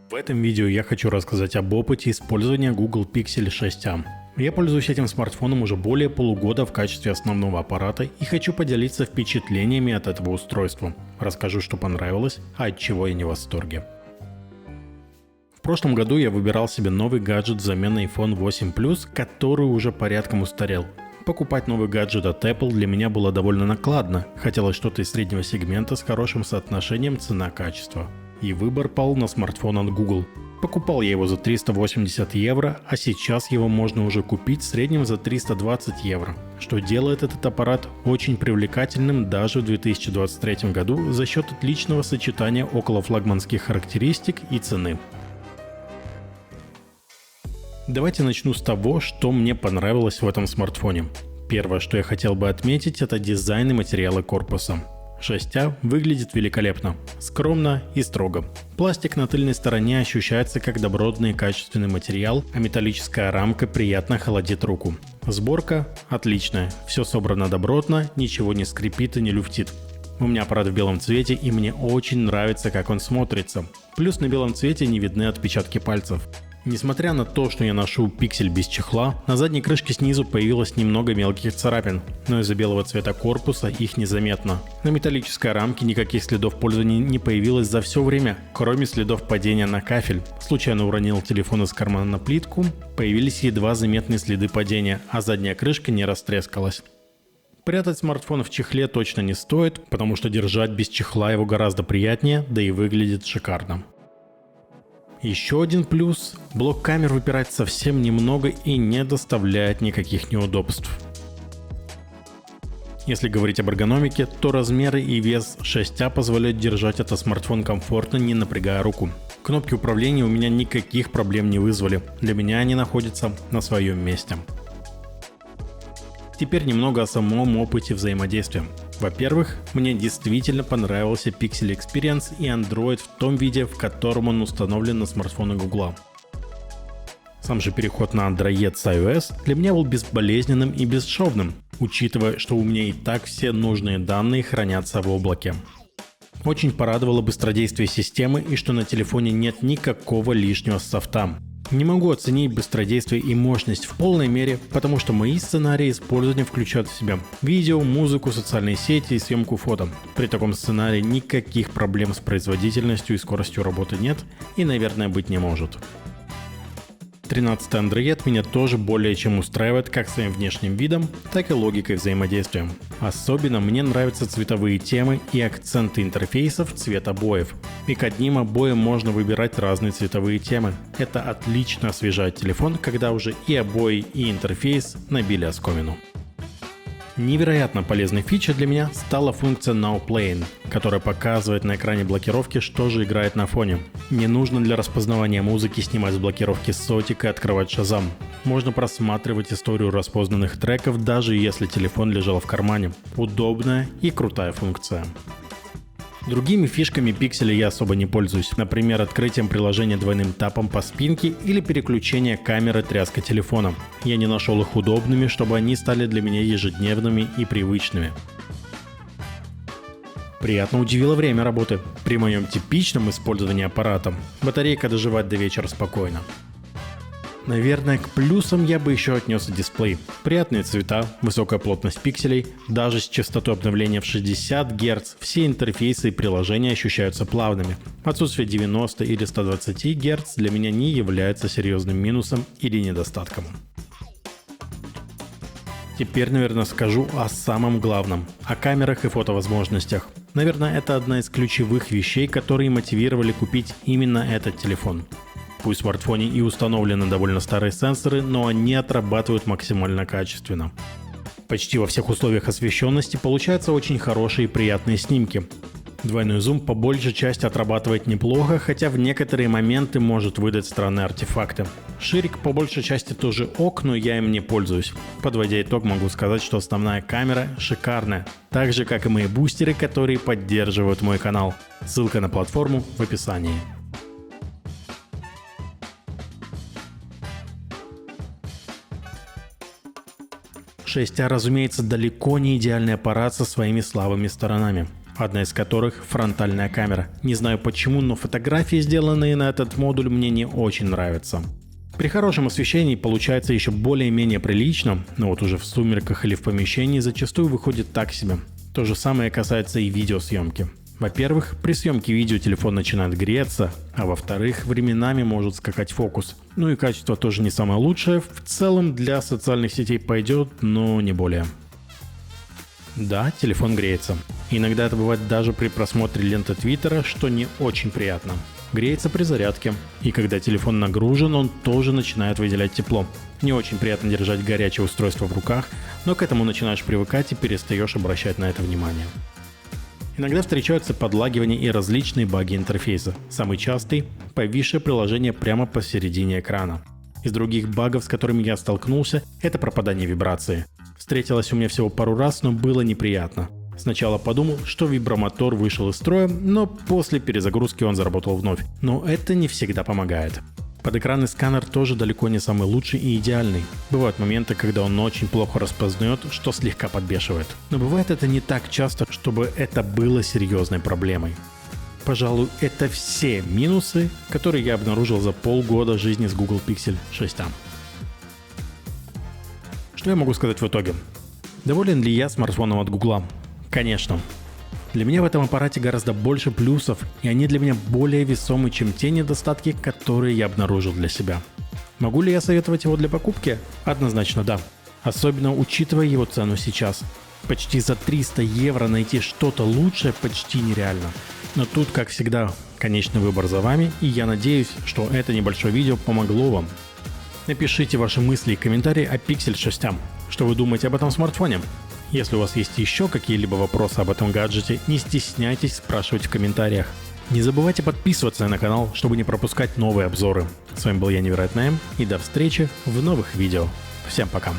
В этом видео я хочу рассказать об опыте использования Google Pixel 6a. Я пользуюсь этим смартфоном уже более полугода в качестве основного аппарата и хочу поделиться впечатлениями от этого устройства. Расскажу, что понравилось, а от чего я не в восторге. В прошлом году я выбирал себе новый гаджет взамен iPhone 8 Plus, который уже порядком устарел. Покупать новый гаджет от Apple для меня было довольно накладно. Хотелось что-то из среднего сегмента с хорошим соотношением цена-качество. И выбор пал на смартфон от Google. Покупал я его за 380 евро, а сейчас его можно уже купить в среднем за 320 евро, что делает этот аппарат очень привлекательным даже в 2023 году за счет отличного сочетания околофлагманских характеристик и цены. Давайте начну с того, что мне понравилось в этом смартфоне. Первое, что я хотел бы отметить, это дизайн и материалы корпуса. 6a выглядит великолепно, скромно и строго. Пластик на тыльной стороне ощущается как добротный и качественный материал, а металлическая рамка приятно холодит руку. Сборка отличная, все собрано добротно, ничего не скрипит и не люфтит. У меня аппарат в белом цвете, и мне очень нравится, как он смотрится. Плюс на белом цвете не видны отпечатки пальцев. Несмотря на то, что я ношу Pixel без чехла, на задней крышке снизу появилось немного мелких царапин, но из-за белого цвета корпуса их незаметно. На металлической рамке никаких следов пользования не появилось за все время, кроме следов падения на кафель. Случайно уронил телефон из кармана на плитку, появились едва заметные следы падения, а задняя крышка не растрескалась. Прятать смартфон в чехле точно не стоит, потому что держать без чехла его гораздо приятнее, да и выглядит шикарно. Еще один плюс – блок камер выпирает совсем немного и не доставляет никаких неудобств. Если говорить об эргономике, то размеры и вес 6a позволяют держать этот смартфон комфортно, не напрягая руку. Кнопки управления у меня никаких проблем не вызвали, для меня они находятся на своем месте. Теперь немного о самом опыте взаимодействия. Во-первых, мне действительно понравился Pixel Experience и Android в том виде, в котором он установлен на смартфоны Google. Сам же переход на Android с iOS для меня был безболезненным и бесшовным, учитывая, что у меня и так все нужные данные хранятся в облаке. Очень порадовало быстродействие системы и что на телефоне нет никакого лишнего софта. Не могу оценить быстродействие и мощность в полной мере, потому что мои сценарии использования включают в себя видео, музыку, социальные сети и съемку фото. При таком сценарии никаких проблем с производительностью и скоростью работы нет и, наверное, быть не может. 13-й Android меня тоже более чем устраивает как своим внешним видом, так и логикой взаимодействия. Особенно мне нравятся цветовые темы и акценты интерфейсов цвет обоев. И к одним обоям можно выбирать разные цветовые темы. Это отлично освежает телефон, когда уже и обои, и интерфейс набили оскомину. Невероятно полезной фичей для меня стала функция Now Playing, которая показывает на экране блокировки, что же играет на фоне. Не нужно для распознавания музыки снимать с блокировки сотик и открывать Shazam. Можно просматривать историю распознанных треков, даже если телефон лежал в кармане. Удобная и крутая функция. Другими фишками Pixel я особо не пользуюсь, например, открытием приложения двойным тапом по спинке или переключение камеры тряской телефона. Я не нашел их удобными, чтобы они стали для меня ежедневными и привычными. Приятно удивило время работы. При моем типичном использовании аппарата батарейка доживает до вечера спокойно. Наверное, к плюсам я бы еще отнес дисплей. Приятные цвета, высокая плотность пикселей, даже с частотой обновления в 60 Гц все интерфейсы и приложения ощущаются плавными. Отсутствие 90 или 120 Гц для меня не является серьезным минусом или недостатком. Теперь, наверное, скажу о самом главном – о камерах и фотовозможностях. Наверное, это одна из ключевых вещей, которые мотивировали купить именно этот телефон. Пусть в смартфоне и установлены довольно старые сенсоры, но они отрабатывают максимально качественно. Почти во всех условиях освещенности получаются очень хорошие и приятные снимки. Двойной зум по большей части отрабатывает неплохо, хотя в некоторые моменты может выдать странные артефакты. Ширик по большей части тоже ок, но я им не пользуюсь. Подводя итог, могу сказать, что основная камера шикарная, так же как и мои бустеры, которые поддерживают мой канал. Ссылка на платформу в описании. .6a, разумеется, далеко не идеальный аппарат со своими слабыми сторонами. одна из которых фронтальная камера. Не знаю почему, но фотографии, сделанные на этот модуль, мне не очень нравятся. При хорошем освещении получается еще более-менее прилично, но вот уже в сумерках или в помещении зачастую выходит так себе. То же самое касается и видеосъемки. Во-первых, при съемке видео телефон начинает греться, а во-вторых, временами может скакать фокус. Ну и качество тоже не самое лучшее, в целом для социальных сетей пойдет, но не более. Да, телефон греется. Иногда это бывает даже при просмотре ленты Твиттера, что не очень приятно. Греется при зарядке, и когда телефон нагружен, он тоже начинает выделять тепло. Не очень приятно держать горячее устройство в руках, но к этому начинаешь привыкать и перестаешь обращать на это внимание. Иногда встречаются подлагивания и различные баги интерфейса. Самый частый – повисшее приложение прямо посередине экрана. Из других багов, с которыми я столкнулся, это пропадание вибрации. Встретилось у меня всего пару раз, но было неприятно. Сначала подумал, что вибромотор вышел из строя, но после перезагрузки он заработал вновь. Но это не всегда помогает. Подэкранный сканер тоже далеко не самый лучший и идеальный. Бывают моменты, когда он очень плохо распознает, что слегка подбешивает. Но бывает это не так часто, чтобы это было серьезной проблемой. Пожалуй, это все минусы, которые я обнаружил за полгода жизни с Google Pixel 6a. Что я могу сказать в итоге? Доволен ли я смартфоном от Google? Конечно. Для меня в этом аппарате гораздо больше плюсов, и они для меня более весомы, чем те недостатки, которые я обнаружил для себя. Могу ли я советовать его для покупки? Однозначно да. Особенно учитывая его цену сейчас. Почти за 300 евро найти что-то лучшее почти нереально. Но тут, как всегда, конечный выбор за вами, и я надеюсь, что это небольшое видео помогло вам. Напишите ваши мысли и комментарии о Pixel 6a. Что вы думаете об этом смартфоне? Если у вас есть еще какие-либо вопросы об этом гаджете, не стесняйтесь спрашивать в комментариях. Не забывайте подписываться на канал, чтобы не пропускать новые обзоры. С вами был я, Невероятный М, и до встречи в новых видео. Всем пока!